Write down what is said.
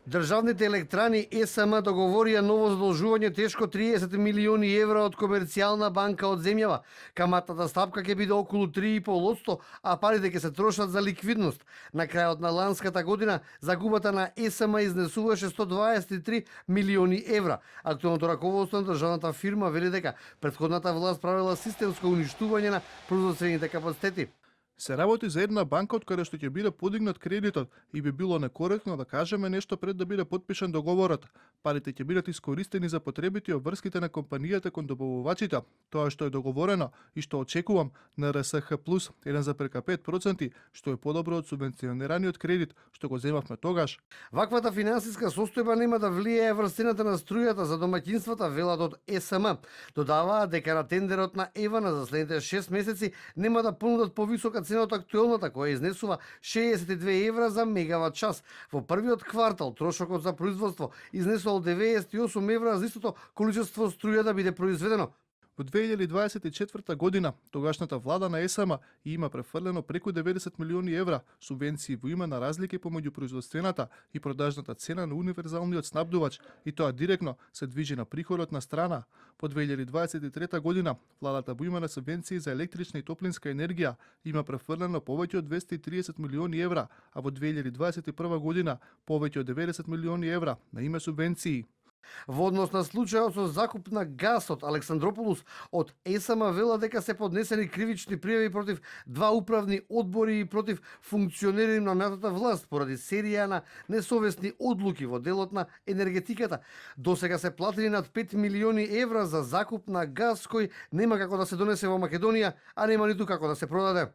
Државните електрани ЕСМ договорија ново задолжување тешко 30 милиони евра од Комерцијална банка од земјава. Каматната стапка ќе биде околу 3,5%, а парите ќе се трошат за ликвидност. На крајот на ланската година загубата на ЕСМ изнесуваше 123 милиони евра. Актуелното раководство на државната фирма вели дека претходната власт правила системско уништување на производствените капацитети. Се работи за една банка од каде што ќе биде подигнат кредитот и би било некоректно да кажеме нешто пред да биде подпишан договорот. Парите ќе бидат искористени за потребите и обврските на компанијата кон добавувачите. Тоа што е договорено и што очекувам на РСХ плюс 1,5%, што е подобро од субвенционираниот кредит што го земавме тогаш. Ваквата финансиска состојба нема да влијае врз цената на струјата за домаќинствата, велат од ЕСМ. Додаваат дека на тендерот на Евана за следните 6 месеци нема да понудат повисока цена од актуелната, која изнесува 62 евра за мегават час. Во првиот квартал трошокот за производство изнесувал 98 евра за истото количество струја да биде произведено. Во 2024 година, тогашната влада на ЕСМ има префрлено преку 90 милиони евра субвенции во име на разлики помеѓу производствената и продажната цена на универзалниот снабдувач, и тоа директно се движи на приходот на страна. По 2023 година, владата во име на субвенции за електрична и топлинска енергија има префрлено повеќе од 230 милиони евра, а во 2021 година повеќе од 90 милиони евра на име субвенции. Во однос на случајот со закуп на газ од Александрополус, од ЕСМ вела дека се поднесени кривични пријави против два управни одбори и против функционери на меатата власт поради серија на несовесни одлуки во делот на енергетиката. Досега се платени над 5 милиони евра за закуп на газ кој нема како да се донесе во Македонија, а нема ниту како да се продаде.